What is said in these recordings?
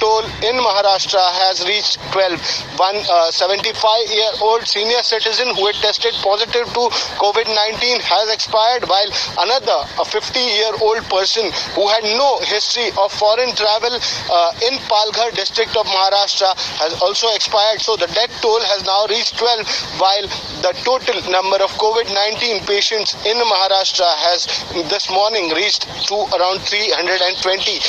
toll in Maharashtra has reached 12. One 75-year-old senior citizen who had tested positive to COVID-19 has expired, while another a 50-year-old person who had no history of foreign travel in Palghar district of Maharashtra has also expired. So the death toll has now reached 12, while the total number of COVID-19 patients in Maharashtra has this morning reached to around 320.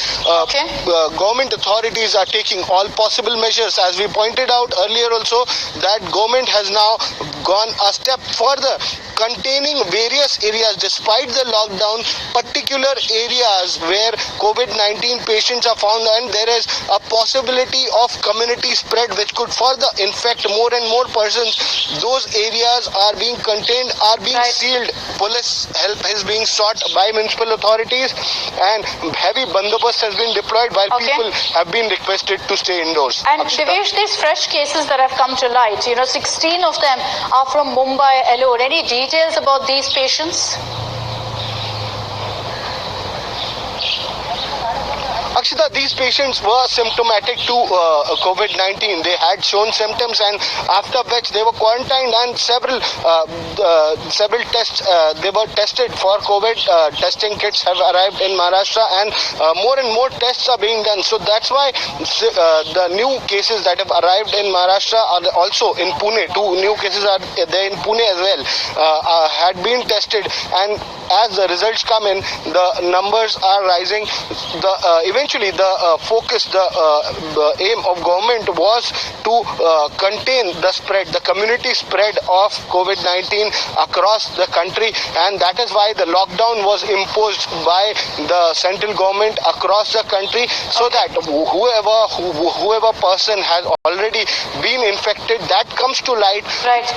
Government authorities are taking all possible measures. As we pointed out earlier also, that government has now gone a step further, containing various areas despite the lockdown, particular areas where COVID-19 patients are found, and there is a possibility of community spread which could further infect more and more persons. Those areas are being contained, are being sealed. Police help is being sought by municipal authorities, and heavy bandobast has been deployed, while people have been requested to stay indoors. And Devesh, these fresh cases that have come to light, 16 of them are from Mumbai alone. Any details about these patients? Akshita, these patients were symptomatic to COVID-19. They had shown symptoms, and after which they were quarantined, and several tests, they were tested for COVID. Testing kits have arrived in Maharashtra, and more and more tests are being done. So that's why the new cases that have arrived in Maharashtra are also in Pune. 2 new cases are there in Pune as well, had been tested, and as the results come in, the numbers are rising. Eventually, the focus, the aim of government was to contain the spread, the community spread of COVID-19 across the country, and that is why the lockdown was imposed by the central government across the country, so that whoever person has already been infected, that comes to light,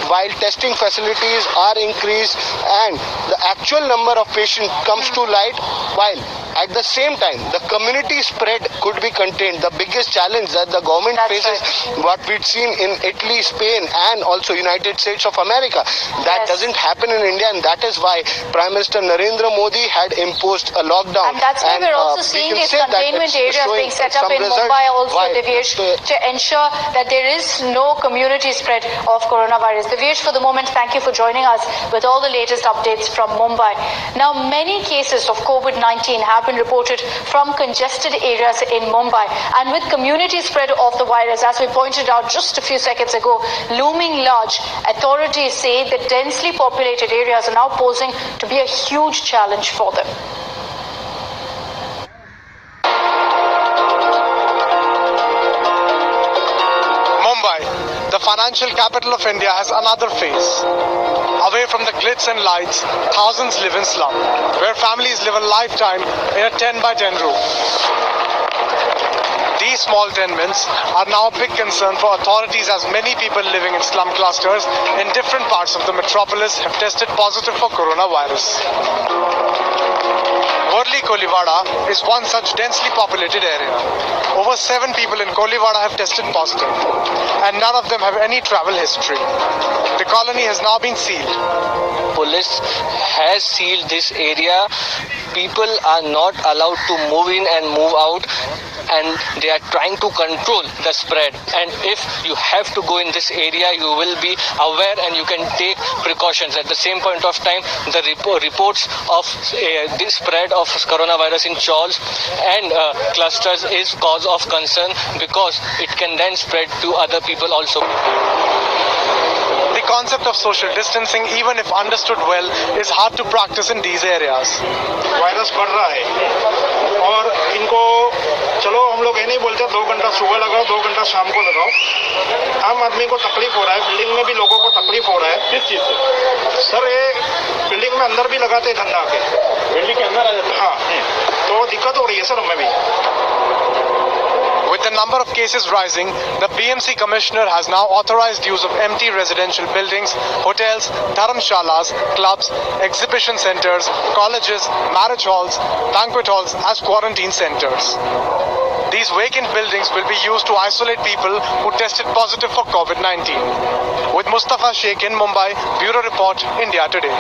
while testing facilities are increased and the actual number of patients comes to light, while at the same time the community spread could be contained. The biggest challenge that the government faces, what we've seen in Italy, Spain, and also United States of America, that doesn't happen in India, and that is why Prime Minister Narendra Modi had imposed a lockdown. And that's why we're also seeing these containment areas being set up in Mumbai also, Devesh, to ensure that there is no community spread of coronavirus. Devesh, for the moment, thank you for joining us with all the latest updates from Mumbai. Now, many cases of COVID-19 have been reported from congested areas in Mumbai, and with community spread of the virus, as we pointed out just a few seconds ago, looming large, authorities say that densely populated areas are now posing to be a huge challenge for them. Mumbai, the financial capital of India, has another face. Away from the glitz and lights, thousands live in slum, where families live a lifetime in a 10 by 10 room. These small tenements are now a big concern for authorities, as many people living in slum clusters in different parts of the metropolis have tested positive for coronavirus. Worli Kolivada is one such densely populated area. Over 7 people in Kolivada have tested positive, and none of them have any travel history. The colony has now been sealed. Police has sealed this area. People are not allowed to move in and move out, and they are trying to control the spread. And if you have to go in this area, you will be aware and you can take precautions. At the same point of time, the reports of the spread of coronavirus in chawls and clusters is cause of concern, because it can then spread to other people also. The concept of social distancing, even if understood well, is hard to practice in these areas. Virus बढ़ रहा है और इनको चलो हम लोग ये नहीं बोलते 2 घंटा सुबह लगाओ 2 घंटा शाम को लगाओ। आम आदमी को तकलीफ हो रहा है, बिल्डिंग में भी लोगों को तकलीफ हो रहा है। किस चीज से? सर ये बिल्डिंग में अंदर भी लगाते हैं धंधा के, बिल्डिंग के अंदर आ जाते हैं। हाँ, तो दिक्कत हो रही है सर हमें भी। With the number of cases rising, the BMC Commissioner has now authorized use of empty residential buildings, hotels, dharamshalas, clubs, exhibition centers, colleges, marriage halls, banquet halls as quarantine centers. These vacant buildings will be used to isolate people who tested positive for COVID-19. With Mustafa Sheikh in Mumbai, Bureau Report, India Today.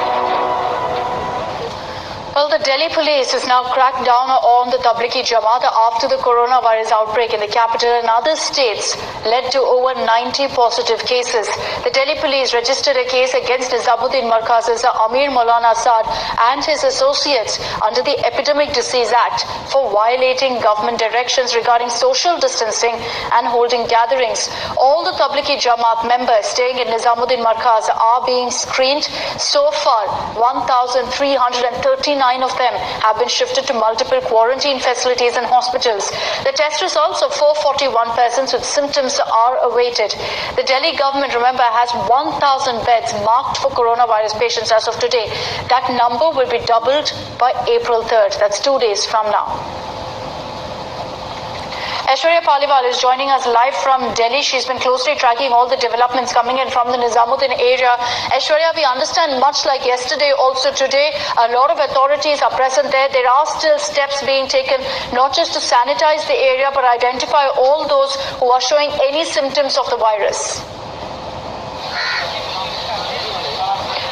Well, the Delhi police has now cracked down on the Tablighi Jamaat after the coronavirus outbreak in the capital and other states led to over 90 positive cases. The Delhi police registered a case against Nizamuddin Markaz's Amir Maulana Saad and his associates under the Epidemic Disease Act for violating government directions regarding social distancing and holding gatherings. All the Tablighi Jamaat members staying in Nizamuddin Markaz are being screened. So far, 1,339 of them have been shifted to multiple quarantine facilities and hospitals. The test results of 441 persons with symptoms are awaited. The Delhi government, remember, has 1,000 beds marked for coronavirus patients as of today. That number will be doubled by April 3rd. That's 2 days from now. Aishwarya Paliwal is joining us live from Delhi. She's been closely tracking all the developments coming in from the Nizamuddin area. Aishwarya, we understand much like yesterday, also today, a lot of authorities are present there. There are still steps being taken, not just to sanitize the area, but identify all those who are showing any symptoms of the virus.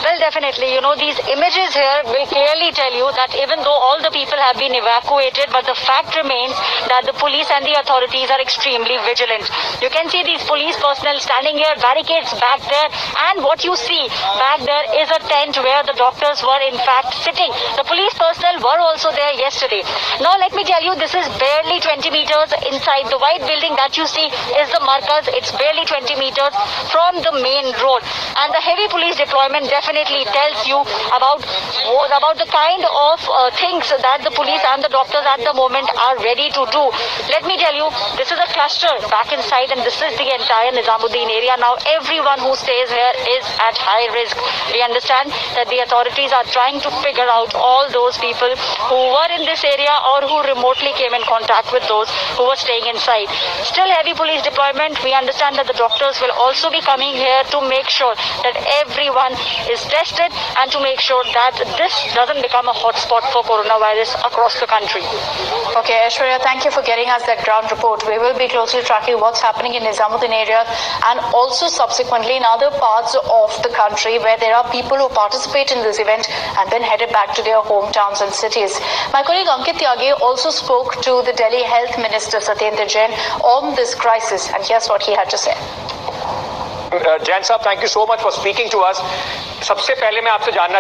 Well, definitely. These images here will clearly tell you that even though all the people have been evacuated, but the fact remains that the police and the authorities are extremely vigilant. You can see these police personnel standing here, barricades back there, and what you see back there is a tent where the doctors were in fact sitting. The police personnel were also there yesterday. Now, let me tell you, this is barely 20 meters inside. The white building that you see is the Markaz. It's barely 20 meters from the main road. And the heavy police deployment definitely tells you about the kind of things that the police and the doctors at the moment are ready to do. Let me tell you, this is a cluster back inside, and this is the entire Nizamuddin area. Now, everyone who stays here is at high risk. We understand that the authorities are trying to figure out all those people who were in this area or who remotely came in contact with those who were staying inside. Still heavy police deployment. We understand that the doctors will also be coming here to make sure that everyone is tested and to make sure that this doesn't become a hotspot for coronavirus across the country. Okay, Aishwarya, thank you for getting us that ground report. We will be closely tracking what's happening in Nizamuddin area and also subsequently in other parts of the country where there are people who participate in this event and then headed back to their hometowns and cities. My colleague Ankit Tyagi also spoke to the Delhi Health Minister Satyendra Jain on this crisis, and here's what he had to say. Jain साहब, thank you so much for speaking to us. सबसे पहले मैं आपसे जानना